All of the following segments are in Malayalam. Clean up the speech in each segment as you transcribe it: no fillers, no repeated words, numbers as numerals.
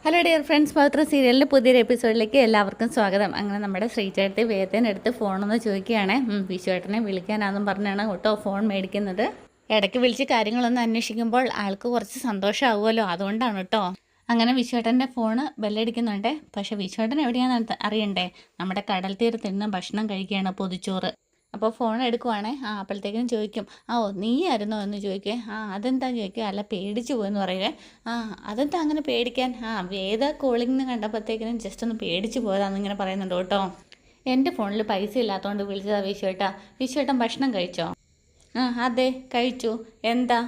ഹലോ ഡിയർ ഫ്രണ്ട്സ്, പവിത്ര സീരിയലിൻ്റെ പുതിയൊരു എപ്പിസോഡിലേക്ക് എല്ലാവർക്കും സ്വാഗതം. അങ്ങനെ നമ്മുടെ ശ്രീചേട്ടത്തി വേദനയെടുത്ത് ഫോണൊന്ന് ചോദിക്കുകയാണ്. വിശ്വേട്ടനെ വിളിക്കാനാണെന്നും പറഞ്ഞാണ് കേട്ടോ ഫോൺ മേടിക്കുന്നത്. ഇടയ്ക്ക് വിളിച്ച് കാര്യങ്ങളൊന്ന് അന്വേഷിക്കുമ്പോൾ ആൾക്ക് കുറച്ച് സന്തോഷമാവുമല്ലോ, അതുകൊണ്ടാണ് കേട്ടോ. അങ്ങനെ വിശ്വേട്ടൻ്റെ ഫോണ് ബെല്ലടിക്കുന്നുണ്ട്. പക്ഷേ വിശ്വേട്ടൻ എവിടെയാണെന്ന് അറിയണ്ടേ? നമ്മുടെ കടൽ തീരത്തിരുന്ന് ഭക്ഷണം കഴിക്കുകയാണ്, പൊതിച്ചോറ്. അപ്പോൾ ഫോൺ എടുക്കുവാണേ. അപ്പോഴത്തേക്കും ചോദിക്കും, നീയായിരുന്നോ എന്ന് ചോദിക്കേ. അതെന്താ ചോദിക്കുക. അല്ല, പേടിച്ചു പോയെന്ന് പറയുവേ. അതെന്താ അങ്ങനെ പേടിക്കാൻ? വേദ കോളിംഗ് എന്ന് കണ്ടപ്പോഴത്തേക്കിനും ജസ്റ്റ് ഒന്ന് പേടിച്ചു പോയതാണെന്നിങ്ങനെ പറയുന്നുണ്ട് കേട്ടോ. എൻ്റെ ഫോണിൽ പൈസ ഇല്ലാത്തതുകൊണ്ട് വിളിച്ചതാ വിശ്വേട്ടാ. വിശ്വേട്ടൻ ഭക്ഷണം കഴിച്ചോ? അതെ കഴിച്ചു. എന്താ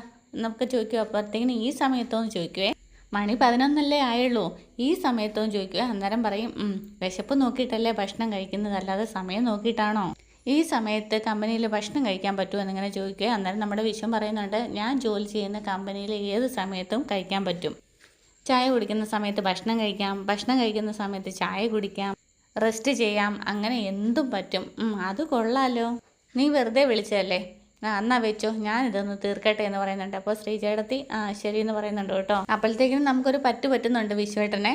നമുക്ക് ചോദിക്കുമോ. അപ്പോഴത്തേക്കിനും ഈ സമയത്തോന്ന് ചോദിക്കുവേ. മണി 11 ആയുള്ളൂ. ഈ സമയത്തോന്ന് ചോദിക്കുവേ. അന്നേരം പറയും, വിശപ്പ് നോക്കിയിട്ടല്ലേ ഭക്ഷണം കഴിക്കുന്നത്, അല്ലാതെ സമയം നോക്കിയിട്ടാണോ? ഈ സമയത്ത് കമ്പനിയിൽ ഭക്ഷണം കഴിക്കാൻ പറ്റുമോ എന്നിങ്ങനെ ചോദിക്കുക. അന്നേരം നമ്മുടെ വിശ്വം പറയുന്നുണ്ട്, ഞാൻ ജോലി ചെയ്യുന്ന കമ്പനിയിൽ ഏത് സമയത്തും കഴിക്കാൻ പറ്റും. ചായ കുടിക്കുന്ന സമയത്ത് ഭക്ഷണം കഴിക്കാം, ഭക്ഷണം കഴിക്കുന്ന സമയത്ത് ചായ കുടിക്കാം, റെസ്റ്റ് ചെയ്യാം, അങ്ങനെ എന്തും പറ്റും. അത് കൊള്ളാലോ. നീ വെറുതെ വിളിച്ചതല്ലേ? എന്നാ വെച്ചോ, ഞാനിതൊന്ന് തീർക്കട്ടെ എന്ന് പറയുന്നുണ്ട്. അപ്പോൾ ശ്രീചേടത്തി ശരി എന്ന് പറയുന്നുണ്ട് കേട്ടോ. അപ്പോഴത്തേക്കും നമുക്കൊരു പറ്റുന്നുണ്ട് വിശ്വേട്ടനെ.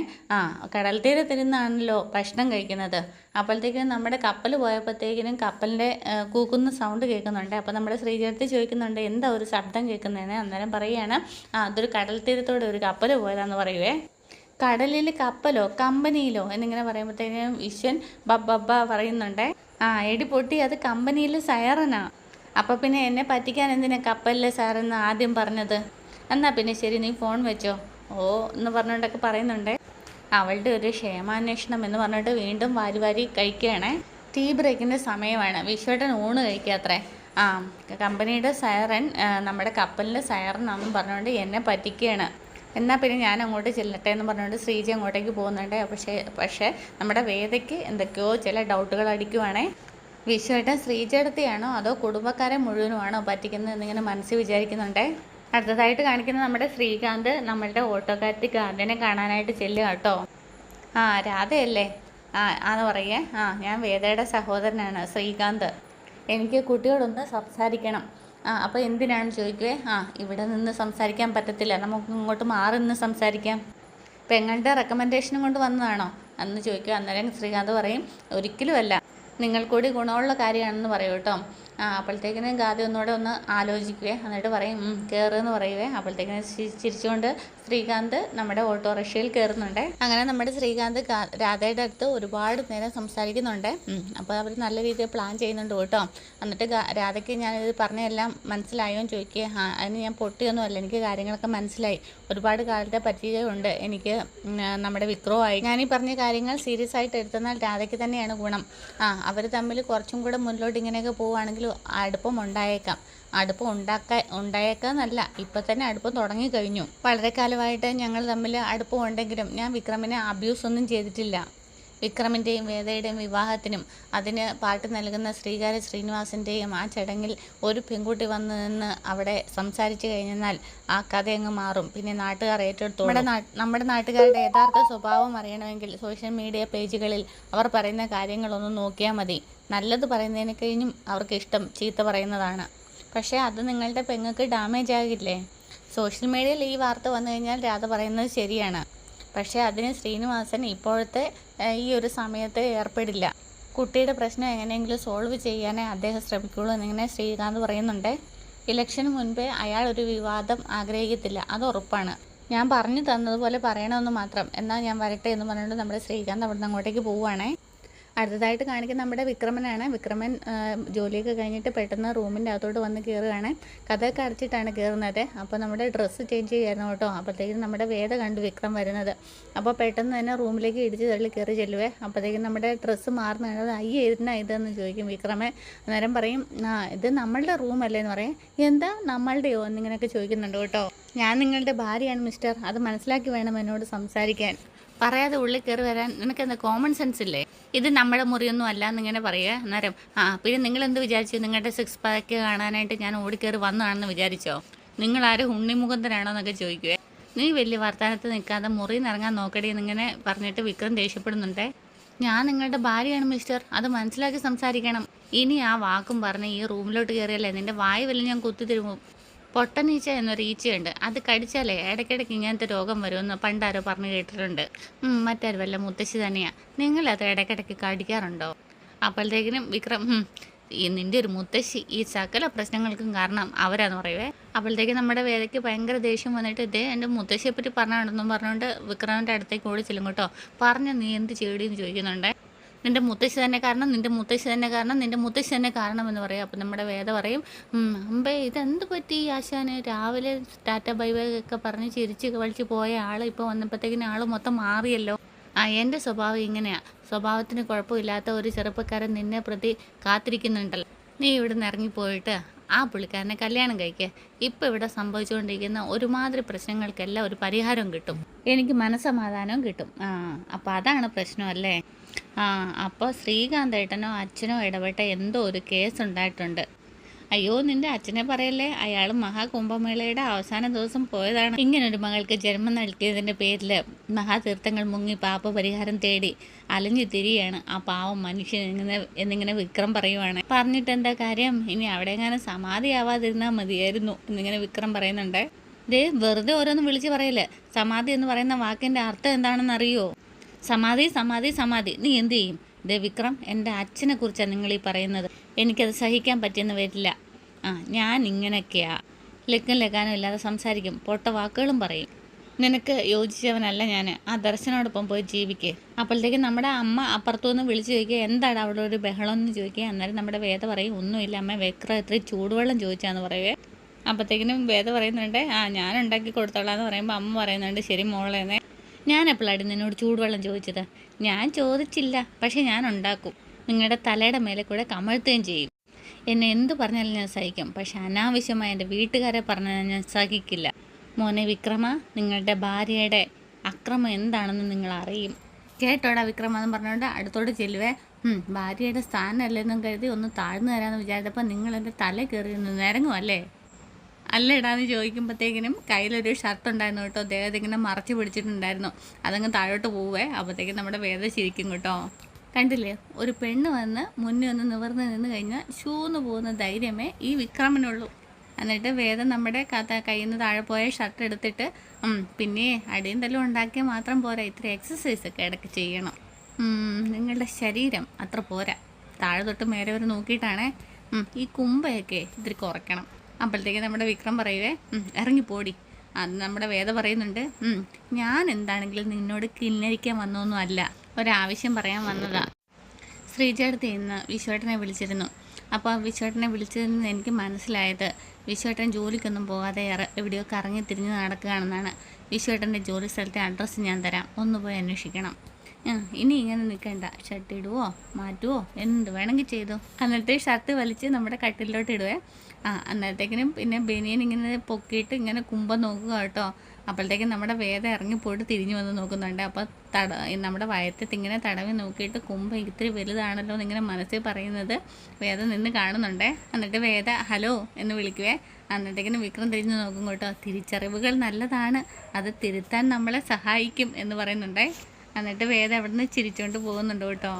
കടൽ തീരത്തിരുന്നാണല്ലോ ഭക്ഷണം കഴിക്കുന്നത്. അപ്പോഴത്തേക്കും നമ്മുടെ കപ്പൽ പോയപ്പോഴത്തേക്കിനും കപ്പലിൻ്റെ കൂക്കുന്ന സൗണ്ട് കേൾക്കുന്നുണ്ട്. അപ്പോൾ നമ്മുടെ ശ്രീചേടത്തി ചോദിക്കുന്നുണ്ട്, എന്താ ഒരു ശബ്ദം കേൾക്കുന്നതെന്ന്. അന്നേരം പറയുകയാണ്, അതൊരു കടൽ തീരത്തോടെ ഒരു കപ്പൽ പോയതാന്ന് പറയുവേ. കടലിൽ കപ്പലോ കമ്പനിയിലോ എന്നിങ്ങനെ പറയുമ്പോഴത്തേക്കും വിശ്വൻ ബബ്ബ പറയുന്നുണ്ട്. എടി പൊട്ടി, അത് കമ്പനിയിൽ സൈറനാ. അപ്പോൾ പിന്നെ എന്നെ പറ്റിക്കാൻ എന്തിനാ കപ്പലിലെ സാറെന്ന് ആദ്യം പറഞ്ഞത്? എന്നാൽ പിന്നെ ശരി, നീ ഫോൺ വെച്ചോ എന്ന് പറഞ്ഞുകൊണ്ടൊക്കെ പറയുന്നുണ്ട്. അവളുടെ ഒരു ക്ഷേമാന്വേഷണം എന്ന് പറഞ്ഞിട്ട് വീണ്ടും വാരി കഴിക്കുകയാണേ. ടീ ബ്രേക്കിൻ്റെ സമയമാണ്. വിശ്വേട്ടൻ ഊണ് കഴിക്കാത്രേ. കമ്പനിയുടെ സൈറൻ നമ്മുടെ കപ്പലിൻ്റെ സൈറനാണെന്നും പറഞ്ഞുകൊണ്ട് എന്നെ പറ്റിക്കുകയാണ്. എന്നാൽ പിന്നെ ഞാൻ അങ്ങോട്ട് ചെല്ലട്ടെ എന്ന് പറഞ്ഞുകൊണ്ട് ശ്രീജി അങ്ങോട്ടേക്ക് പോകുന്നുണ്ട്. പക്ഷേ നമ്മുടെ വേദയ്ക്ക് എന്തൊക്കെയോ ചില ഡൗട്ടുകൾ അടിക്കുവാണേ. വിശ്വേട്ടൻ ശ്രീചേടത്തിയാണോ അതോ കുടുംബക്കാരെ മുഴുവനുമാണോ പറ്റിക്കുന്നത് എന്നിങ്ങനെ മനസ്സിൽ വിചാരിക്കുന്നുണ്ട്. അടുത്തതായിട്ട് കാണിക്കുന്നത് നമ്മുടെ ശ്രീകാന്ത് നമ്മളുടെ ഓട്ടോക്കാരത്തി ഗാർഡനെ കാണാനായിട്ട് ചെല്ലുക കേട്ടോ. രാധയല്ലേ? ആന്ന് പറയേ. ഞാൻ വേദയുടെ സഹോദരനാണ് ശ്രീകാന്ത്. എനിക്ക് കുട്ടിയോടൊന്ന് സംസാരിക്കണം. അപ്പോൾ എന്തിനാണെന്ന് ചോദിക്കുവേ. ഇവിടെ നിന്ന് സംസാരിക്കാൻ പറ്റത്തില്ല, നമുക്ക് ഇങ്ങോട്ട് മാറി നിന്ന് സംസാരിക്കാം. പെങ്ങളുടെ റെക്കമെൻഡേഷനും കൊണ്ട് വന്നതാണോ എന്ന് ചോദിക്കുക. അന്നേരം ശ്രീകാന്ത് പറയും, ഒരിക്കലുമല്ല, നിങ്ങൾ കൂടി ഗുണമുള്ള കാര്യമാണെന്ന് പറയൂ കേട്ടോ. അപ്പോഴത്തേക്കിനും ഗാദി ഒന്നുകൂടെ ഒന്ന് ആലോചിക്കുവേ. എന്നിട്ട് പറയും, കയറുമെന്ന് പറയുവേ. അപ്പോഴത്തേക്കിനും ചിരിച്ചുകൊണ്ട് ശ്രീകാന്ത് നമ്മുടെ ഓട്ടോറിക്ഷയിൽ കയറുന്നുണ്ട്. അങ്ങനെ നമ്മുടെ ശ്രീകാന്ത് രാധയുടെ അടുത്ത് ഒരുപാട് നേരം സംസാരിക്കുന്നുണ്ട്. അപ്പോൾ അവർ നല്ല രീതിയിൽ പ്ലാൻ ചെയ്യുന്നുണ്ട് കേട്ടോ. എന്നിട്ട് രാധയ്ക്ക് ഞാനിത് പറഞ്ഞതെല്ലാം മനസ്സിലായോ എന്ന് ചോദിക്കുക. അതിന് ഞാൻ പൊട്ടിയൊന്നുമല്ല, എനിക്ക് കാര്യങ്ങളൊക്കെ മനസ്സിലായി. ഒരുപാട് കാലത്തെ പരിചയമുണ്ട് എനിക്ക് നമ്മുടെ വിക്രവുമായി. ഞാനീ പറഞ്ഞ കാര്യങ്ങൾ സീരിയസ് ആയിട്ട് എടുത്തെന്നാൽ രാധയ്ക്ക് തന്നെയാണ് ഗുണം. അവർ തമ്മിൽ കുറച്ചും കൂടെ മുന്നോട്ട് ഇങ്ങനെയൊക്കെ പോവുകയാണെങ്കിൽ അടുപ്പം ഉണ്ടായേക്കാന്നല്ല, ഇപ്പം തന്നെ അടുപ്പം തുടങ്ങിക്കഴിഞ്ഞു. വളരെ കാലമായിട്ട് ഞങ്ങൾ തമ്മിൽ അടുപ്പം ഉണ്ടെങ്കിലും ഞാൻ വിക്രമിനെ അബ്യൂസ് ഒന്നും ചെയ്തിട്ടില്ല. വിക്രമിൻ്റെയും വേദയുടെയും വിവാഹത്തിനും അതിന് പാട്ട് നൽകുന്ന ശ്രീകാര്യ ശ്രീനിവാസിൻ്റെയും ആ ചടങ്ങിൽ ഒരു പെൺകുട്ടി വന്നു നിന്ന് അവിടെ സംസാരിച്ചു കഴിഞ്ഞാൽ ആ കഥയങ്ങ് മാറും. പിന്നെ നാട്ടുകാർ ഏറ്റെടുത്തോളും. നമ്മുടെ നാട്ടുകാരുടെ യഥാർത്ഥ സ്വഭാവം അറിയണമെങ്കിൽ സോഷ്യൽ മീഡിയ പേജുകളിൽ അവർ പറയുന്ന കാര്യങ്ങളൊന്നും നോക്കിയാൽ മതി. നല്ലത് പറയുന്നതിന് കഴിഞ്ഞും അവർക്ക് ഇഷ്ടം ചീത്ത പറയുന്നതാണ്. പക്ഷേ അത് നിങ്ങളുടെ പെങ്ങൾക്ക് ഡാമേജ് ആകില്ലേ? സോഷ്യൽ മീഡിയയിൽ ഈ വാർത്ത വന്നു കഴിഞ്ഞാൽ രാധ പറയുന്നത് ശരിയാണ്. പക്ഷേ അതിന് ശ്രീനിവാസൻ ഇപ്പോഴത്തെ ഈ ഒരു സമയത്ത് ഏർപ്പെടില്ല. കുട്ടിയുടെ പ്രശ്നം എങ്ങനെയെങ്കിലും സോൾവ് ചെയ്യാനേ അദ്ദേഹം ശ്രമിക്കുള്ളൂ എന്നിങ്ങനെ ശ്രീകാന്ത് പറയുന്നുണ്ട്. ഇലക്ഷന് മുൻപേ അയാൾ ഒരു വിവാദം ആഗ്രഹിക്കത്തില്ല, അത് ഉറപ്പാണ്. ഞാൻ പറഞ്ഞു തന്നതുപോലെ പറയണമെന്ന് മാത്രം. എന്നാൽ ഞാൻ വരട്ടെ എന്ന് പറഞ്ഞുകൊണ്ട് നമ്മുടെ ശ്രീകാന്ത് അവിടുന്ന് അങ്ങോട്ടേക്ക് പോവുകയാണേ. അടുത്തതായിട്ട് കാണിക്കുന്ന നമ്മുടെ വിക്രമനാണ്. വിക്രമൻ ജോലിയൊക്കെ കഴിഞ്ഞിട്ട് പെട്ടെന്ന് റൂമിൻ്റെ അകത്തോട്ട് വന്ന് കയറുകയാണ്. കഥയൊക്കെ അടച്ചിട്ടാണ് കയറുന്നത്. അപ്പോൾ നമ്മുടെ ഡ്രസ്സ് ചേഞ്ച് ചെയ്യായിരുന്നു കേട്ടോ. അപ്പോഴത്തേക്കും നമ്മുടെ വേദ കണ്ടു വിക്രം വരുന്നത്. അപ്പോൾ പെട്ടെന്ന് തന്നെ റൂമിലേക്ക് ഇടിച്ച് തള്ളി കയറി ചെല്ലുവേ. അപ്പോഴത്തേക്കും നമ്മുടെ ഡ്രസ്സ് മാറുന്നത് ഇതെന്നാ ഇതെന്ന് ചോദിക്കും വിക്രമൻ. അന്നേരം പറയും, ഇത് നമ്മളുടെ റൂമല്ലേ എന്ന് പറയും. എന്താ നമ്മളുടെയോ എന്നിങ്ങനെയൊക്കെ ചോദിക്കുന്നുണ്ട് കേട്ടോ. ഞാൻ നിങ്ങളുടെ ഭാര്യയാണ് മിസ്റ്റർ, അത് മനസ്സിലാക്കി വേണം എന്നോട് സംസാരിക്കാൻ. പറയാതെ ഉള്ളിൽ കയറി വരാൻ നിനക്ക് എന്താ കോമൺ സെൻസ് ഇല്ലേ? ഇത് നമ്മുടെ മുറിയൊന്നും അല്ല എന്നിങ്ങനെ പറയുക. അന്നേരം പിന്നെ നിങ്ങളെന്ത് വിചാരിച്ചു? നിങ്ങളുടെ 6 പാക്ക് കാണാനായിട്ട് ഞാൻ ഓടിക്കയറി വന്നതാണെന്ന് വിചാരിച്ചോ? നിങ്ങളാരും ഉണ്ണിമുഖന്തനാണോ എന്നൊക്കെ ചോദിക്കുവേ. നീ വലിയ വർത്തമാനത്ത് നിൽക്കാതെ മുറിയിൽ നിന്ന് ഇറങ്ങാൻ നോക്കടി എന്നിങ്ങനെ പറഞ്ഞിട്ട് വിക്രം ദേഷ്യപ്പെടുന്നുണ്ട്. ഞാൻ നിങ്ങളുടെ ഭാര്യയാണ് മിസ്റ്റർ, അത് മനസ്സിലാക്കി സംസാരിക്കണം. ഇനി ആ വാക്കും പറഞ്ഞ് ഈ റൂമിലോട്ട് കയറിയല്ലേ നിൻ്റെ വായ വല്ല ഞാൻ കുത്തി തിരുമും. പൊട്ടനീച്ച എന്നൊരു ഈച്ചയുണ്ട്. അത് കടിച്ചാലേ ഇടയ്ക്കിടയ്ക്ക് ഇങ്ങനത്തെ രോഗം വരുമെന്ന് പണ്ടാരോ പറഞ്ഞു കേട്ടിട്ടുണ്ട്. മറ്റാരും വല്ല മുത്തശ്ശി തന്നെയാ. നിങ്ങളത് ഇടയ്ക്കിടയ്ക്ക് കടിക്കാറുണ്ടോ? അപ്പോഴത്തേക്കിനും വിക്രം ഈ നിൻ്റെ ഒരു മുത്തശ്ശി ഈ സകല പ്രശ്നങ്ങൾക്കും കാരണം അവരാന്ന് പറയുവേ. അപ്പോഴത്തേക്ക് നമ്മുടെ വേദയ്ക്ക് ഭയങ്കര ദേഷ്യം വന്നിട്ട് ഇതേ എൻ്റെ മുത്തശ്ശിയെ പറ്റി പറഞ്ഞുകൊണ്ടെന്നും പറഞ്ഞുകൊണ്ട് വിക്രമിൻ്റെ അടുത്തേക്ക് ഓടി ചെല്ലും കേട്ടോ. പറഞ്ഞ നീ എന്ത് ചെയ്യടിയെന്ന് ചോദിക്കുന്നുണ്ട്. നിൻ്റെ മുത്തശ്ശി തന്നെ കാരണം, നിൻ്റെ മുത്തശ്ശി തന്നെ കാരണം, നിൻ്റെ മുത്തശ്ശി തന്നെ കാരണം എന്ന് പറയും. അപ്പം നമ്മുടെ വേദ പറയും, അമ്പേ ഇതെന്ത് പറ്റി ആശാന്? രാവിലെ ടാറ്റ ബൈ ബൈ ഒക്കെ പറഞ്ഞ് ചിരിച്ച് കളിച്ച് പോയ ആൾ ഇപ്പോൾ വന്നപ്പോഴത്തേക്കിന് ആൾ മൊത്തം മാറിയല്ലോ. എൻ്റെ സ്വഭാവം ഇങ്ങനെയാണ്. സ്വഭാവത്തിന് കുഴപ്പമില്ലാത്ത ഒരു ചെറുപ്പക്കാരൻ നിന്നെ പ്രതി കാത്തിരിക്കുന്നുണ്ടല്ലോ. നീ ഇവിടെ നിന്ന് ഇറങ്ങിപ്പോയിട്ട് ആ പുള്ളിക്കാരനെ കല്യാണം കഴിക്കുക. ഇപ്പം ഇവിടെ സംഭവിച്ചുകൊണ്ടിരിക്കുന്ന ഒരുമാതിരി പ്രശ്നങ്ങൾക്കെല്ലാം ഒരു പരിഹാരവും കിട്ടും, എനിക്ക് മനസ്സമാധാനവും കിട്ടും. അപ്പോൾ അതാണ് പ്രശ്നമല്ലേ? അപ്പോൾ ശ്രീകാന്തേട്ടനോ അച്ഛനോ ഇടപെട്ട എന്തോ ഒരു കേസ് ഉണ്ടായിട്ടുണ്ട്. അയ്യോ നിൻ്റെ അച്ഛനെ പറയല്ലേ, അയാൾ മഹാകുംഭമേളയുടെ അവസാന ദിവസം പോയതാണ്. ഇങ്ങനൊരു മകൾക്ക് ജന്മം നൽകിയതിൻ്റെ പേരിൽ മഹാതീർത്ഥങ്ങൾ മുങ്ങി പാപപരിഹാരം തേടി അലഞ്ഞു തിരിയാണ് ആ പാവം മനുഷ്യൻ എന്നിങ്ങനെ വിക്രം പറയുവാണ്. പറഞ്ഞിട്ട് എന്താ കാര്യം? ഇനി അവിടെ എങ്ങനെ സമാധിയാവാതിരുന്നാൽ മതിയായിരുന്നു എന്നിങ്ങനെ വിക്രം പറയുന്നുണ്ട്. ദേ വെറുതെ ഓരോന്ന് വിളിച്ച് പറയല്ലേ. സമാധി എന്ന് പറയുന്ന വാക്കിൻ്റെ അർത്ഥം എന്താണെന്ന് അറിയോ? സമാധി സമാധി സമാധി. നീ എന്തു ചെയ്യും? ദേ വിക്രം, എൻ്റെ അച്ഛനെ കുറിച്ചാണ് നിങ്ങൾ ഈ പറയുന്നത്. എനിക്കത് സഹിക്കാൻ പറ്റിയെന്ന് വരില്ല. ഞാൻ ഇങ്ങനെയൊക്കെയാ, ലക്കും ലക്കാനും ഇല്ലാതെ സംസാരിക്കും, പൊട്ട വാക്കുകളും പറയും. നിനക്ക് യോജിച്ചവനല്ല ഞാൻ. ആ ദർശനോടൊപ്പം പോയി ജീവിക്കേ. അപ്പോഴത്തേക്കും നമ്മുടെ അമ്മ അപ്പുറത്തുനിന്ന് വിളിച്ച് ചോദിക്കുക, എന്താണ് അവിടെ ഒരു ബഹളം എന്ന് ചോദിക്കുക. അന്നേരം നമ്മുടെ വേദ പറയും, ഒന്നുമില്ല അമ്മ, വിക്രം എത്ര ചൂടുവെള്ളം ചോദിച്ചാന്ന് പറയുവേ. അപ്പോഴത്തേക്കിനും വേദ പറയുന്നുണ്ട്, ഞാൻ ഉണ്ടാക്കി കൊടുത്തോളാം എന്ന് പറയുമ്പോൾ അമ്മ പറയുന്നുണ്ട്, ശരി മോളേന്നേ. ഞാൻ എപ്പോഴാണ് നിന്നോട് ചൂടുവെള്ളം ചോദിച്ചത്? ഞാൻ ചോദിച്ചില്ല, പക്ഷെ ഞാൻ ഉണ്ടാക്കും. നിങ്ങളുടെ തലയുടെ മേലെ കൂടെ കമഴ്ത്തുകയും ചെയ്യും. എന്നെ എന്ത് പറഞ്ഞാലും ഞാൻ സഹിക്കും, പക്ഷെ അനാവശ്യമായി എൻ്റെ വീട്ടുകാരെ പറഞ്ഞാൽ ഞാൻ സഹിക്കില്ല. മോനെ വിക്രമ, നിങ്ങളുടെ ഭാര്യയുടെ അക്രമം എന്താണെന്ന് നിങ്ങൾ അറിയും. കേട്ടോടാ വിക്രമ എന്ന് പറഞ്ഞുകൊണ്ട് അടുത്തോട്ട് ചെല്ലുവേ. ഭാര്യയുടെ സ്ഥാനമല്ലെന്നും കരുതി ഒന്ന് താഴ്ന്നു തരാമെന്ന് വിചാരിച്ചപ്പോൾ നിങ്ങൾ എൻ്റെ തല കയറി ഒന്ന് നിരങ്ങുമല്ലേ? അല്ലടാന്ന് ചോദിക്കുമ്പോഴത്തേക്കിനും കയ്യിലൊരു ഷർട്ട് ഉണ്ടായിരുന്നു കേട്ടോ. അദ്ദേഹം ഇങ്ങനെ മറച്ച് പിടിച്ചിട്ടുണ്ടായിരുന്നു. അതങ്ങ് താഴോട്ട് പോവേ. അപ്പോഴത്തേക്കും നമ്മുടെ വേദ ചിരിക്കും കേട്ടോ. കണ്ടില്ലേ, ഒരു പെണ്ണ് വന്ന് മുന്നേ ഒന്ന് നിവർന്ന് നിന്ന് കഴിഞ്ഞാൽ ഷൂന്ന് പോകുന്ന ധൈര്യമേ ഈ വിക്രമനുള്ളൂ. എന്നിട്ട് വേദം നമ്മുടെ കയ്യിൽ നിന്ന് താഴെ പോയ ഷർട്ട് എടുത്തിട്ട് പിന്നെ അടിയും തല്ലും ഉണ്ടാക്കിയാൽ മാത്രം പോരാ, ഇത്തിരി എക്സസൈസൊക്കെ ഇടയ്ക്ക് ചെയ്യണം. നിങ്ങളുടെ ശരീരം അത്ര പോരാ. താഴെ തൊട്ട് മേലെ വരെ നോക്കിയിട്ടാണേ ഈ കുമ്പയൊക്കെ ഇത്തിരി കുറയ്ക്കണം. അപ്പോഴത്തേക്ക് നമ്മുടെ വിക്രം പറയുവേ, ഇറങ്ങിപ്പോടി. അത് നമ്മുടെ വേദ പറയുന്നുണ്ട്, ഞാൻ എന്താണെങ്കിലും നിന്നോട് കിന്നരിക്കാൻ വന്നൊന്നും അല്ല, ഒരാവശ്യം പറയാൻ വന്നതാ. ശ്രീജേടത്തി ഇന്ന് വിശ്വേട്ടനെ വിളിച്ചിരുന്നു. അപ്പോൾ വിശ്വേട്ടനെ വിളിച്ചതിൽ നിന്ന് എനിക്ക് മനസ്സിലായത് വിശ്വേട്ടൻ ജോലിക്കൊന്നും പോകാതെ എവിടെയോ കറങ്ങി തിരിഞ്ഞ് നടക്കുകയാണെന്നാണ്. വിശ്വേട്ടൻ്റെ ജോലി സ്ഥലത്തെ അഡ്രസ്സ് ഞാൻ തരാം, ഒന്ന് പോയി അന്വേഷിക്കണം. ഇനി ഇങ്ങനെ നിൽക്കണ്ട, ഷർട്ട് ഇടുവോ മാറ്റുവോ എന്ത് വേണമെങ്കിൽ ചെയ്തോ. എന്നിട്ട് ഷർട്ട് വലിച്ച് നമ്മുടെ കട്ടിലോട്ട് ഇടുവേ. അന്നേരത്തേക്കിനും പിന്നെ ബനിയൻ ഇങ്ങനെ പൊക്കിയിട്ട് ഇങ്ങനെ കുമ്പം നോക്കുക കേട്ടോ. അപ്പോഴത്തേക്കും നമ്മുടെ വേദ ഇറങ്ങിപ്പോയിട്ട് തിരിഞ്ഞു വന്ന് നോക്കുന്നുണ്ട്. അപ്പോൾ നമ്മുടെ വയറ്റത്ത് ഇങ്ങനെ തടവി നോക്കിയിട്ട് കുമ്പം ഇത്തിരി വലുതാണല്ലോ എന്നിങ്ങനെ മനസ്സിൽ പറയുന്നത് വേദ നിന്ന് കാണുന്നുണ്ടേ. എന്നിട്ട് വേദ ഹലോ എന്ന് വിളിക്കുവേ. എന്നിട്ടേക്കിനും വിക്രം തിരിഞ്ഞു നോക്കും കേട്ടോ. തിരിച്ചറിവുകൾ നല്ലതാണ്, അത് തിരുത്താൻ നമ്മളെ സഹായിക്കും എന്ന് പറയുന്നുണ്ടേ. എന്നിട്ട് വേദ അവിടെ നിന്ന് ചിരിച്ചുകൊണ്ട് പോകുന്നുണ്ട് കേട്ടോ.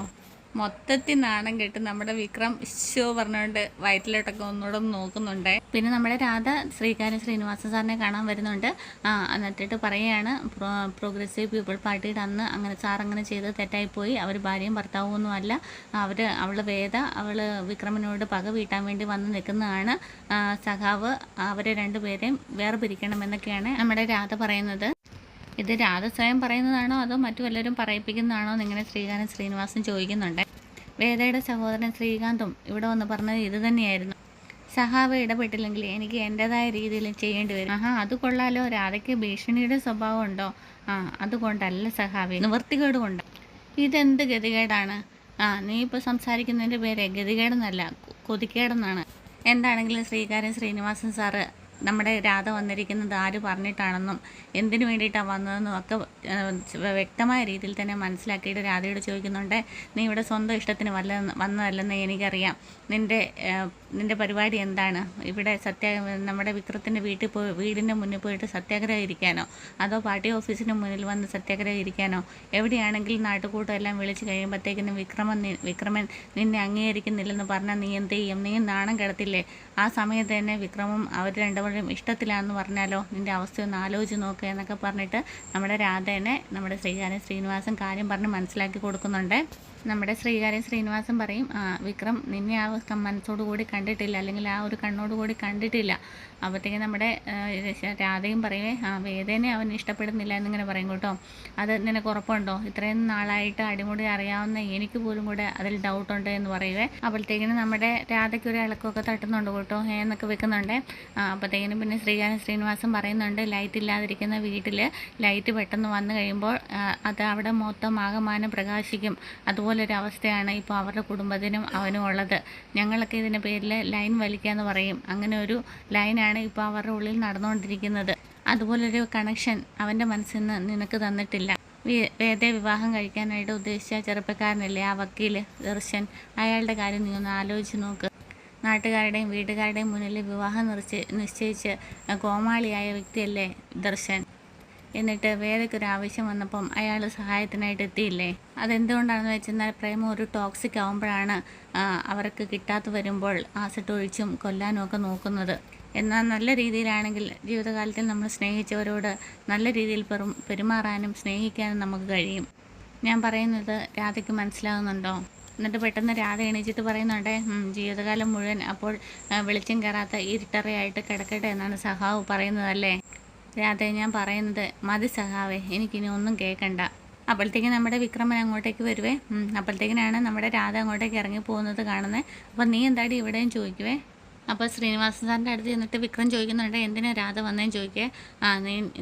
മൊത്തത്തിൽ നാണം കെട്ട് നമ്മുടെ വിക്രം ഷോ പറഞ്ഞുകൊണ്ട് വയറ്റിലോട്ടൊക്കെ ഒന്നുകൂടെ നോക്കുന്നുണ്ട്. പിന്നെ നമ്മുടെ രാധ ശ്രീനിവാസൻ സാറിനെ കാണാൻ വരുന്നുണ്ട്. എന്നിട്ട് പറയുകയാണ്, പ്രോഗ്രസീവ് പീപ്പിൾ പാർട്ടിയുടെ അന്ന് അങ്ങനെ സാർ അങ്ങനെ ചെയ്ത് തെറ്റായിപ്പോയി, അവർ ഭാര്യയും ഭർത്താവും ഒന്നും അല്ല, അവൾ വേദ വിക്രമിനോട് പക വീട്ടാൻ വേണ്ടി വന്ന് നിൽക്കുന്നതാണ്. സഖാവ് അവരെ രണ്ടുപേരെയും വേർപിരിക്കണമെന്നൊക്കെയാണ് നമ്മുടെ രാധ പറയുന്നത്. ഇത് രാധ സ്വയം പറയുന്നതാണോ അതോ മറ്റു വല്ലവരും പറയിപ്പിക്കുന്നതാണോ എന്നിങ്ങനെ ശ്രീനിവാസൻ ചോദിക്കുന്നുണ്ട്. വേദയുടെ സഹോദരൻ ശ്രീകാന്തും ഇവിടെ വന്ന് പറഞ്ഞത് ഇത് തന്നെയായിരുന്നു. സഹാവ് ഇടപെട്ടില്ലെങ്കിൽ എനിക്ക് എൻ്റെതായ രീതിയിൽ ചെയ്യേണ്ടി വരും. അത് കൊള്ളാലോ, രാധയ്ക്ക് ഭീഷണിയുടെ സ്വഭാവം ഉണ്ടോ? അതുകൊണ്ടല്ല സഹാവി, നിവൃത്തികേട് കൊണ്ട്. ഇതെന്ത് ഗതികേടാണ്? നീ ഇപ്പോൾ സംസാരിക്കുന്നതിൻ്റെ പേര് ഗതികേടെന്നല്ല, കൊതിക്കേടെന്നാണ്. എന്താണെങ്കിലും ശ്രീനിവാസൻ സാറ് നമ്മുടെ രാധ വന്നിരിക്കുന്നത് ആര് പറഞ്ഞിട്ടാണെന്നും എന്തിനു വേണ്ടിയിട്ടാണ് വന്നതെന്നും ഒക്കെ വ്യക്തമായ രീതിയിൽ തന്നെ മനസ്സിലാക്കിയിട്ട് രാധയോട് ചോദിക്കുന്നുണ്ട്. നീ ഇവിടെ സ്വന്തം ഇഷ്ടത്തിന് വന്നതല്ലെന്ന് എനിക്കറിയാം. നിൻ്റെ നിൻ്റെ പരിപാടി എന്താണ്? ഇവിടെ നമ്മുടെ വിക്രത്തിൻ്റെ വീടിൻ്റെ മുന്നിൽ പോയിട്ട് സത്യാഗ്രഹം ഇരിക്കാനോ, അതോ പാർട്ടി ഓഫീസിന് മുന്നിൽ വന്ന് സത്യാഗ്രഹം ഇരിക്കാനോ? എവിടെയാണെങ്കിലും നാട്ടുകൂട്ടം എല്ലാം വിളിച്ച് കഴിയുമ്പോഴത്തേക്കിനും വിക്രമൻ നിന്നെ അംഗീകരിക്കുന്നില്ലെന്ന് പറഞ്ഞാൽ നീ എന്ത് ചെയ്യും? നീ നാണം കിടത്തില്ലേ? ആ സമയത്ത് തന്നെ വിക്രമും അവർ രണ്ടുപേരും ഇഷ്ടത്തിലാണെന്ന് പറഞ്ഞാലോ? നിൻ്റെ അവസ്ഥയൊന്ന് ആലോചിച്ച് നോക്കുക എന്നൊക്കെ പറഞ്ഞിട്ട് നമ്മുടെ രാധേനെ നമ്മുടെ ശ്രീനിവാസൻ കാര്യം പറഞ്ഞ് മനസ്സിലാക്കി കൊടുക്കുന്നുണ്ട്. നമ്മുടെ ശ്രീനിവാസൻ പറയും, വിക്രം നിന്നെ ആ മനസ്സോടു കൂടി കണ്ടിട്ടില്ല, അല്ലെങ്കിൽ ആ ഒരു കണ്ണോട് കൂടി കണ്ടിട്ടില്ല. അപ്പോഴത്തേക്കും നമ്മുടെ രാധയും പറയുവേ, വേദേനെ അവൻ ഇഷ്ടപ്പെടുന്നില്ല എന്നിങ്ങനെ പറയും കേട്ടോ. അത് നിനക്ക് ഉറപ്പുണ്ടോ? ഇത്രയും നാളായിട്ട് അടിമുടി അറിയാവുന്ന എനിക്ക് പോലും കൂടെ അതിൽ ഡൗട്ടുണ്ട് എന്ന് പറയുവേ. അപ്പോഴത്തേക്കിനും നമ്മുടെ രാധയ്ക്ക് ഒരു ഇളക്കമൊക്കെ തട്ടുന്നുണ്ട് കേട്ടോ, എന്നൊക്കെ വെക്കുന്നുണ്ട്. അപ്പോഴത്തേക്കിനും പിന്നെ ശ്രീനിവാസൻ പറയുന്നുണ്ട്, ലൈറ്റ് ഇല്ലാതിരിക്കുന്ന വീട്ടിൽ ലൈറ്റ് പെട്ടെന്ന് വന്നു കഴിയുമ്പോൾ അത് അവിടെ മൊത്തം ആകമാനം പ്രകാശിക്കും. അതുപോലൊരു അവസ്ഥയാണ് ഇപ്പോൾ അവരുടെ കുടുംബത്തിനും അവനും ഉള്ളത്. ഞങ്ങളൊക്കെ ഇതിൻ്റെ പേരിൽ ലൈൻ വലിക്കാന്ന് പറയും. അങ്ങനെ ഒരു ലൈനാണ് ഇപ്പോൾ അവരുടെ ഉള്ളിൽ നടന്നുകൊണ്ടിരിക്കുന്നത്. അതുപോലൊരു കണക്ഷൻ അവൻ്റെ മനസ്സിൽ നിന്ന് നിനക്ക് തന്നിട്ടില്ല. വേദയെ വിവാഹം കഴിക്കാനായിട്ട് ഉദ്ദേശിച്ച ചെറുപ്പക്കാരനല്ലേ ആ വക്കീൽ ദർശൻ, അയാളുടെ കാര്യം നീ ഒന്ന് ആലോചിച്ച് നോക്ക്. നാട്ടുകാരുടെയും വീട്ടുകാരുടെയും മുന്നിൽ വിവാഹം നിശ്ചയിച്ച് കോമാളിയായ വ്യക്തിയല്ലേ ദർശൻ. എന്നിട്ട് വേദയ്ക്കൊരു ആവശ്യം വന്നപ്പം അയാൾ സഹായത്തിനായിട്ട് എത്തിയില്ലേ? അതെന്തുകൊണ്ടാണെന്ന് വെച്ചെന്നാൽ പ്രേമം ഒരു ടോക്സിക് ആകുമ്പോഴാണ് അവർക്ക് കിട്ടാതെ വരുമ്പോൾ ആസിഡ് ഒഴിച്ചും കൊല്ലാനും ഒക്കെ നോക്കുന്നത്. എന്നാൽ നല്ല രീതിയിലാണെങ്കിൽ ജീവിതകാലത്തിൽ നമ്മൾ സ്നേഹിച്ചവരോട് നല്ല രീതിയിൽ പെരുമാറാനും സ്നേഹിക്കാനും നമുക്ക് കഴിയും. ഞാൻ പറയുന്നത് രാധയ്ക്ക് മനസ്സിലാകുന്നുണ്ടോ? എന്നിട്ട് പെട്ടെന്ന് രാധ എണീച്ചിട്ട് പറയുന്നുണ്ട്, ജീവിതകാലം മുഴുവൻ അപ്പോൾ വെളിച്ചം കയറാത്ത ഇരുട്ടറയായിട്ട് കിടക്കട്ടെ എന്നാണ് സഹാവ് പറയുന്നതല്ലേ? രാധ, ഞാൻ പറയുന്നത് മതി സഹാവേ, എനിക്കിനി ഒന്നും കേൾക്കണ്ട. അപ്പോഴത്തേക്കും നമ്മുടെ വിക്രമൻ അങ്ങോട്ടേക്ക് വരുവേ. അപ്പോഴത്തേക്കിനാണ് നമ്മുടെ രാധ അങ്ങോട്ടേക്ക് ഇറങ്ങി പോകുന്നത് കാണുന്നത്. അപ്പോൾ നീ എന്താടി ഇവിടെയും ചോദിക്കുവേ. അപ്പോൾ ശ്രീനിവാസൻ സാറിൻ്റെ അടുത്ത് ചെന്നിട്ട് വിക്രം ചോദിക്കുന്നുണ്ട്, എന്തിനാ രാധ വന്നേന്ന് ചോദിക്കേ.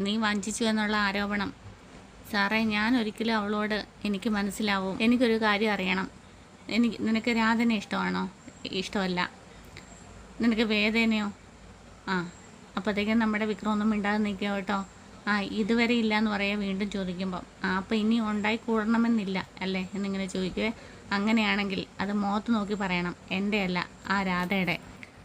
നീ വഞ്ചിച്ചു എന്നുള്ള ആരോപണം. സാറേ, ഞാൻ ഒരിക്കലും അവളോട് എനിക്ക് മനസ്സിലാവും. എനിക്കൊരു കാര്യം അറിയണം. നിനക്ക് രാധനെ ഇഷ്ടമാണോ? ഇഷ്ടമല്ല. നിനക്ക് വേദനയോ? അപ്പോഴത്തേക്കും നമ്മുടെ വിക്രം ഒന്നും മിണ്ടാതെ നിൽക്കുക കേട്ടോ. ഇതുവരെ ഇല്ല എന്ന് പറയാം വീണ്ടും ചോദിക്കുമ്പം. അപ്പോൾ ഇനി ഉണ്ടായി കൂടണമെന്നില്ല അല്ലേ എന്നിങ്ങനെ ചോദിക്കുവേ. അങ്ങനെയാണെങ്കിൽ അത് മുഖത്ത് നോക്കി പറയണം, എൻ്റെ അല്ല ആ രാധയുടെ.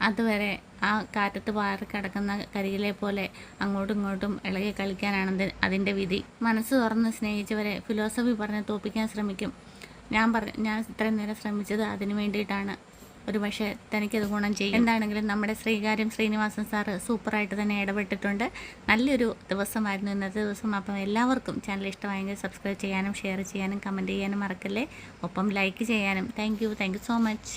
അതുവരെ ആ കാറ്റത്ത് പാറി കിടക്കുന്ന കരിയിലെ പോലെ അങ്ങോട്ടും ഇങ്ങോട്ടും ഇളകി കളിക്കാനാണ് അതിൻ്റെ വിധി. മനസ്സ് തുറന്ന് സ്നേഹിച്ചവരെ ഫിലോസഫി പറഞ്ഞ് തോൽപ്പിക്കാൻ ശ്രമിക്കും. ഞാൻ ഇത്രയും നേരം ശ്രമിച്ചത് അതിന് വേണ്ടിയിട്ടാണ്. ഒരു പക്ഷേ തനിക്കത് ഗുണം ചെയ്യും. എന്താണെങ്കിലും നമ്മുടെ ശ്രീനിവാസൻ സാറ് സൂപ്പറായിട്ട് തന്നെ ഇടപെട്ടിട്ടുണ്ട്. നല്ലൊരു ദിവസമായിരുന്നു ഇന്നത്തെ ദിവസം. അപ്പം എല്ലാവർക്കും ചാനൽ ഇഷ്ടമായെങ്കിൽ സബ്സ്ക്രൈബ് ചെയ്യാനും ഷെയർ ചെയ്യാനും കമൻറ്റ് ചെയ്യാനും മറക്കല്ലേ. ഒപ്പം ലൈക്ക് ചെയ്യാനും. Thank you so much.